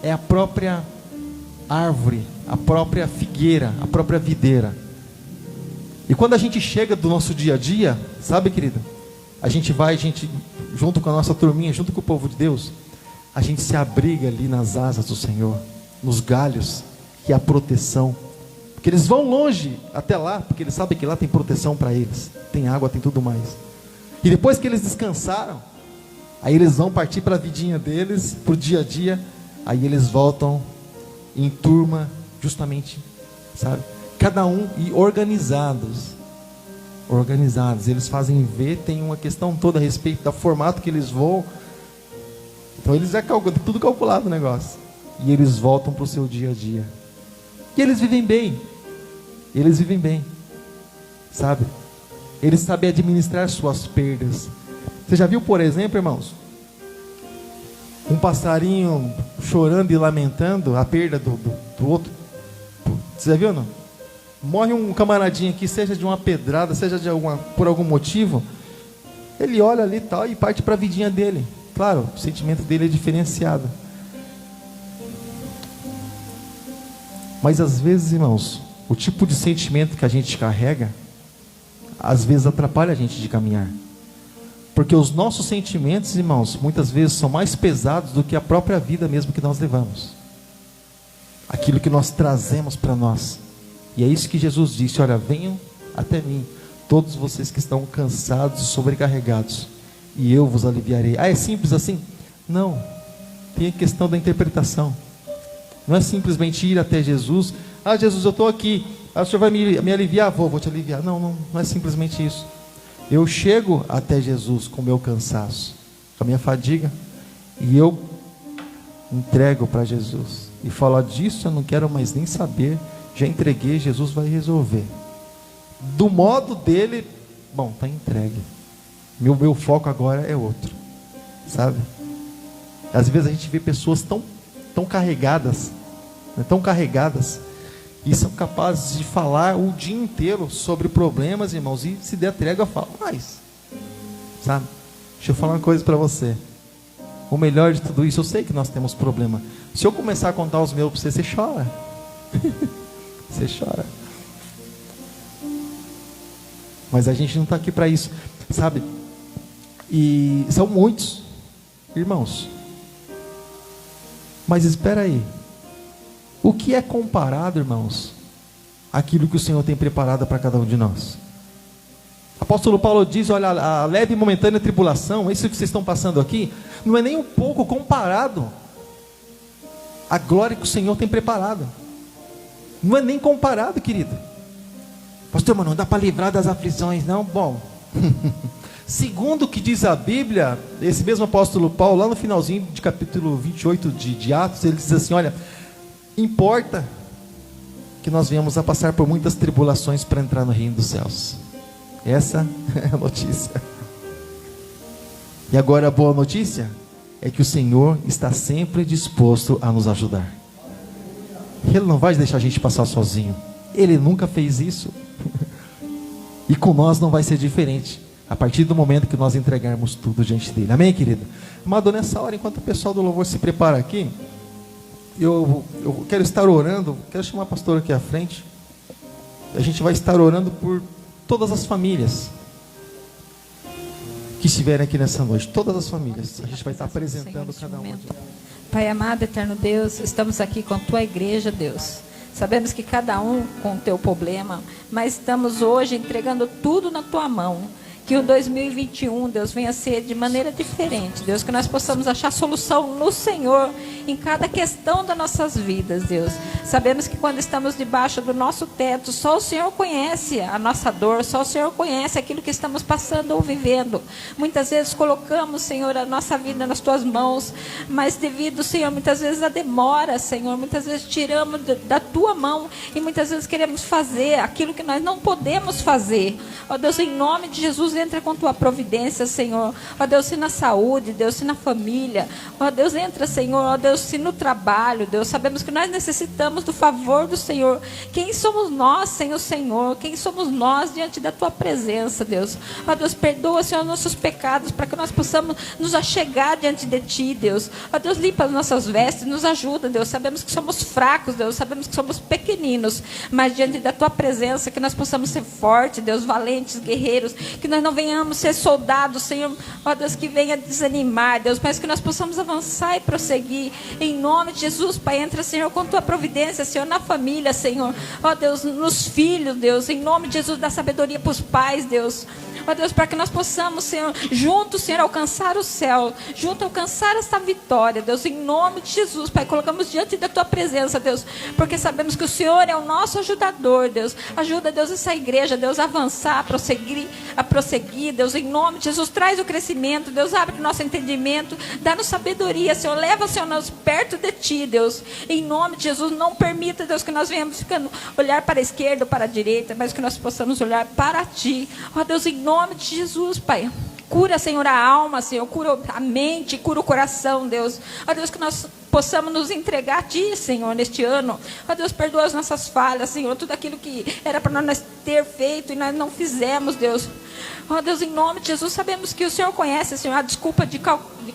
é a própria árvore, a própria figueira, a própria videira. E quando a gente chega do nosso dia a dia, sabe, querido, a gente junto com a nossa turminha, junto com o povo de Deus, a gente se abriga ali nas asas do Senhor, nos galhos, que é a proteção. Porque eles vão longe até lá, porque eles sabem que lá tem proteção para eles, tem água, tem tudo mais. E depois que eles descansaram, aí eles vão partir para a vidinha deles, para o dia a dia. Aí eles voltam em turma, justamente, sabe? Cada um e organizados. Eles fazem ver, tem uma questão toda a respeito do formato que eles voam. Então eles tudo calculado o negócio. E eles voltam para o seu dia a dia. E eles vivem bem. Sabe? Eles sabem administrar suas perdas. Você já viu, por exemplo, irmãos, Um passarinho chorando e lamentando a perda do outro. Você já viu, não? Morre um camaradinho aqui, seja de uma pedrada, seja por algum motivo. Ele olha ali e tal e parte para a vidinha dele. Claro, o sentimento dele é diferenciado. Mas às vezes, irmãos, o tipo de sentimento que a gente carrega, às vezes atrapalha a gente de caminhar. Porque os nossos sentimentos, irmãos, muitas vezes são mais pesados do que a própria vida mesmo que nós levamos. Aquilo que nós trazemos para nós. E é isso que Jesus disse: olha, venham até mim, todos vocês que estão cansados e sobrecarregados, e eu vos aliviarei. Ah, é simples assim? Não. Tem a questão da interpretação. Não é simplesmente ir até Jesus. Ah, Jesus, eu estou aqui. Ah, o Senhor vai me aliviar? Vou te aliviar. Não é simplesmente isso. Eu chego até Jesus com o meu cansaço, com a minha fadiga, e eu entrego para Jesus. E falo: disso eu não quero mais nem saber. Já entreguei, Jesus vai resolver. Do modo dele, bom, está entregue. Meu foco agora é outro. Sabe? Às vezes a gente vê pessoas tão carregadas, né, tão carregadas, e são capazes de falar o dia inteiro sobre problemas, irmãos, e se der trégua, fala mais. Sabe? Deixa eu falar uma coisa para você. O melhor de tudo isso, eu sei que nós temos problema. Se eu começar a contar os meus para você, você chora. Você chora. Mas a gente não está aqui para isso, sabe? E são muitos, irmãos. Mas espera aí. O que é comparado, irmãos, àquilo que o Senhor tem preparado para cada um de nós? Apóstolo Paulo diz: olha, a leve e momentânea tribulação, isso que vocês estão passando aqui, não é nem um pouco comparado à glória que o Senhor tem preparado. Não é nem comparado, querido. Pastor, mas não dá para livrar das aflições, não? Bom, segundo o que diz a Bíblia, esse mesmo apóstolo Paulo, lá no finalzinho de capítulo 28 de Atos, ele diz assim: olha, importa que nós venhamos a passar por muitas tribulações para entrar no reino dos céus. Essa é a notícia. E agora a boa notícia é que o Senhor está sempre disposto a nos ajudar. Ele não vai deixar a gente passar sozinho. Ele nunca fez isso. E com nós não vai ser diferente, a partir do momento que nós entregarmos tudo diante dele. Amém, querido? Amado, nessa hora, enquanto o pessoal do louvor se prepara aqui, eu quero estar orando. Quero chamar a pastora aqui à frente. A gente vai estar orando por todas as famílias que estiverem aqui nessa noite. Todas as famílias. A gente vai estar apresentando cada uma. Pai amado, eterno Deus, estamos aqui com a tua igreja, Deus. Sabemos que cada um com o teu problema, mas estamos hoje entregando tudo na tua mão. Que o 2021, Deus, venha ser de maneira diferente, Deus, que nós possamos achar solução no Senhor, em cada questão das nossas vidas, Deus. Sabemos que quando estamos debaixo do nosso teto, só o Senhor conhece a nossa dor, só o Senhor conhece aquilo que estamos passando ou vivendo. Muitas vezes colocamos, Senhor, a nossa vida nas tuas mãos, mas devido, Senhor, muitas vezes a demora, Senhor, muitas vezes tiramos da tua mão e muitas vezes queremos fazer aquilo que nós não podemos fazer. Ó Deus, em nome de Jesus, entra com tua providência, Senhor. Ó Deus, se na saúde, Deus, se na família. Ó Deus, entra, Senhor. Ó Deus, se no trabalho, Deus, sabemos que nós necessitamos do favor do Senhor. Quem somos nós sem o Senhor? Quem somos nós diante da tua presença, Deus? Ó Deus, perdoa, Senhor, nossos pecados, para que nós possamos nos achegar diante de ti, Deus. Ó Deus, limpa as nossas vestes, nos ajuda, Deus. Sabemos que somos fracos, Deus. Sabemos que somos pequeninos, mas diante da tua presença, que nós possamos ser fortes, Deus, valentes, guerreiros, que nós não venhamos ser soldados, Senhor, ó Deus, que venha desanimar, Deus, mas que nós possamos avançar e prosseguir, em nome de Jesus, Pai. Entra, Senhor, com tua providência, Senhor, na família, Senhor, ó Deus, nos filhos, Deus, em nome de Jesus, dá sabedoria para os pais, Deus, ó Deus, para que nós possamos, Senhor, juntos, Senhor, alcançar o céu, juntos alcançar esta vitória, Deus, em nome de Jesus, Pai. Colocamos diante da tua presença, Deus, porque sabemos que o Senhor é o nosso ajudador, Deus. Ajuda, Deus, essa igreja, Deus, a avançar, a prosseguir, Deus, em nome de Jesus. Traz o crescimento, Deus, abre o nosso entendimento, dá-nos sabedoria, Senhor, leva, Senhor, nós perto de ti, Deus, em nome de Jesus. Não permita, Deus, que nós venhamos ficando olhar para a esquerda ou para a direita, mas que nós possamos olhar para ti, ó Deus, em nome de Jesus, Pai. Cura, Senhor, a alma, Senhor. Cura a mente, cura o coração, Deus. Ó Deus, que nós possamos nos entregar a Ti, Senhor, neste ano. Ó Deus, perdoa as nossas falhas, Senhor. Tudo aquilo que era para nós ter feito e nós não fizemos, Deus. Ó Deus, em nome de Jesus, sabemos que o Senhor conhece, Senhor, a desculpa de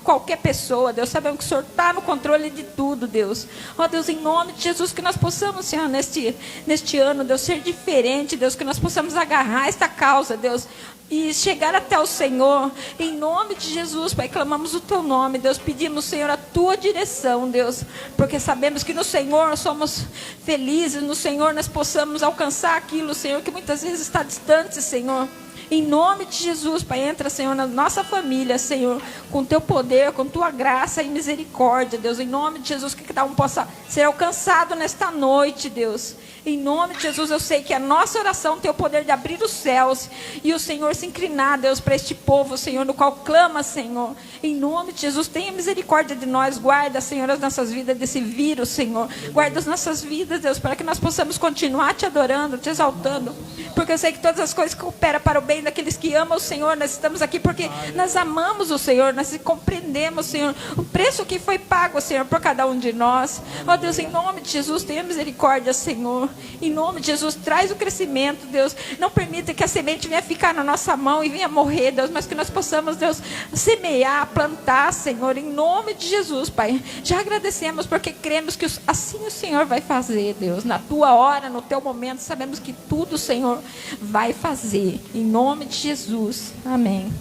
qualquer pessoa, Deus. Sabemos que o Senhor está no controle de tudo, Deus. Ó Deus, em nome de Jesus, que nós possamos, Senhor, neste ano, Deus, ser diferente, Deus. Que nós possamos agarrar esta causa, Deus, e chegar até o Senhor, em nome de Jesus, Pai. Clamamos o Teu nome, Deus. Pedimos, Senhor, a Tua direção, Deus, porque sabemos que no Senhor somos felizes, no Senhor nós possamos alcançar aquilo, Senhor, que muitas vezes está distante, Senhor. Em nome de Jesus, Pai, entra, Senhor, na nossa família, Senhor, com Teu poder, com Tua graça e misericórdia, Deus. Em nome de Jesus, que cada um possa ser alcançado nesta noite, Deus. Em nome de Jesus, eu sei que a nossa oração tem o poder de abrir os céus e o Senhor se inclinar, Deus, para este povo, Senhor, no qual clama, Senhor. Em nome de Jesus, tenha misericórdia de nós. Guarda, Senhor, as nossas vidas desse vírus, Senhor. Guarda as nossas vidas, Deus, para que nós possamos continuar Te adorando, Te exaltando. Porque eu sei que todas as coisas cooperam para o bem daqueles que amam o Senhor. Nós estamos aqui porque nós amamos o Senhor, nós compreendemos, Senhor, o preço que foi pago, Senhor, por cada um de nós. Ó Deus, em nome de Jesus, tenha misericórdia, Senhor. Em nome de Jesus, traz o crescimento, Deus. Não permita que a semente venha ficar na nossa mão e venha morrer, Deus, mas que nós possamos, Deus, semear, plantar, Senhor, em nome de Jesus, Pai. Já agradecemos porque cremos que assim o Senhor vai fazer, Deus, na Tua hora, no Teu momento. Sabemos que tudo o Senhor vai fazer, em nome de Jesus, amém.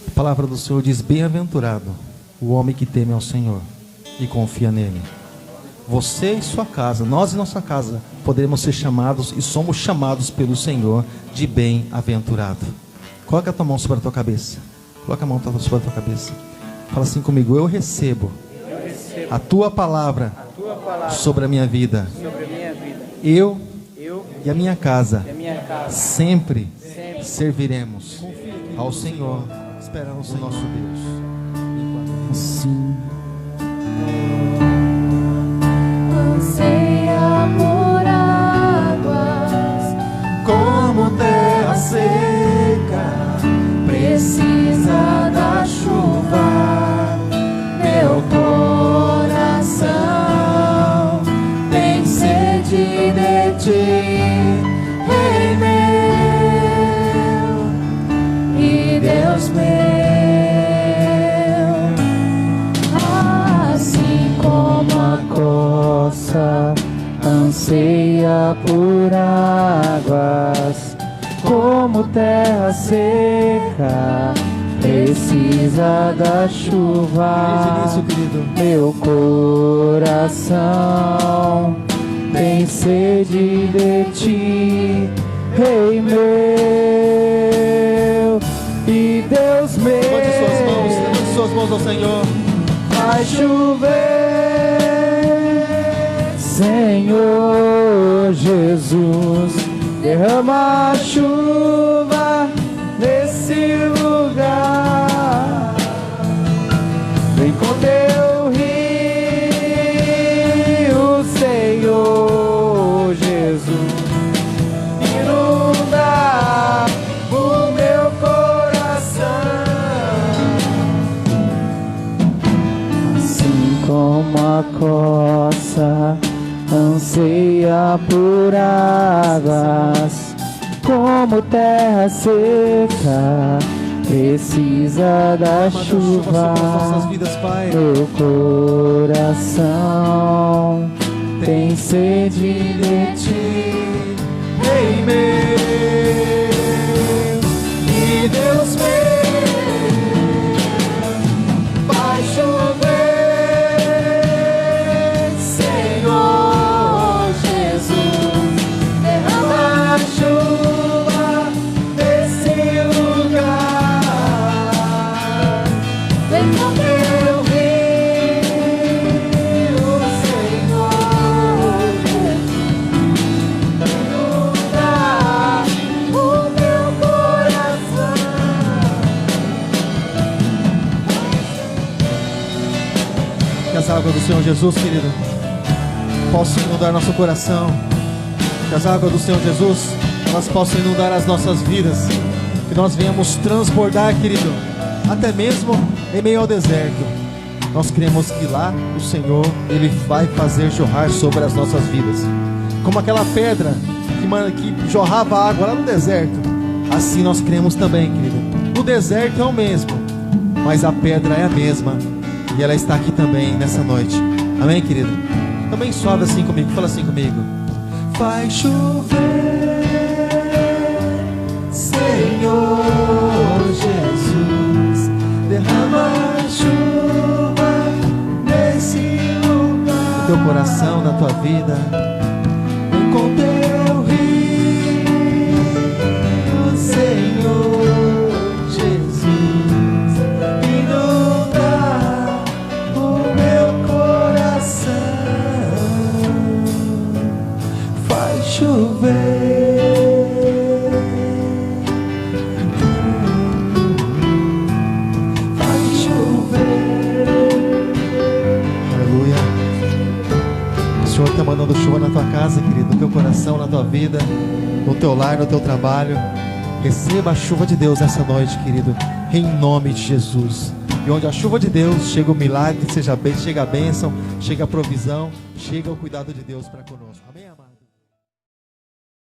A palavra do Senhor diz: bem-aventurado o homem que teme ao Senhor e confia nele. Você e sua casa, nós e nossa casa, podemos ser chamados e somos chamados pelo Senhor de bem-aventurado. Coloca a tua mão sobre a tua cabeça. Coloca a mão sobre a tua cabeça. Fala assim comigo: eu recebo a tua palavra sobre a minha vida. Eu e a minha casa sempre serviremos ao Senhor, esperamos o nosso Deus. Sim. Anseia por águas, Como terra seca, precisa da chuva. Meu coração tem sede de Ti, Rei meu e Deus meu. Assim como a coça anseia por águas, como terra seca precisa da chuva. Meu coração tem sede de Ti, Rei meu e Deus meu. levante suas mãos ao Senhor. Vai chover, Senhor Jesus, derrama a chuva nesse lugar. Vem com Teu rio, Senhor Jesus, inunda o meu coração. Assim como a coça anseia por águas, como terra seca precisa da chuva. Meu coração tem sede de Ti, Rei meu e Deus meu. Vai chover, Senhor Jesus, derrama a chuva nesse lugar. Vem com Teu rio, Senhor, inunda o meu coração. Que as águas do Senhor Jesus, querido, possam inundar nosso coração. Que as águas do Senhor Jesus, elas possam inundar as nossas vidas. Que que nós venhamos transbordar, querido, até mesmo em meio ao deserto. Nós cremos que lá o Senhor, Ele vai fazer jorrar sobre as nossas vidas. Como aquela pedra que jorrava água lá no deserto, assim nós cremos também, querido. O deserto é o mesmo, mas a pedra é a mesma, e ela está aqui também nessa noite. Amém, querido? Também sobe assim comigo, fala assim comigo. Vai chover, Senhor Jesus, derrama chuva nesse lugar. No teu coração, na tua vida, vem com teu rio, Senhor Jesus, inundar o meu coração. Faz chover. O Senhor está mandando chuva na tua casa, querido, no teu coração, na tua vida, no teu lar, no teu trabalho. Receba a chuva de Deus essa noite, querido, em nome de Jesus. E onde a chuva de Deus chega o milagre, chega a bênção, chega a provisão, chega o cuidado de Deus para conosco. Amém?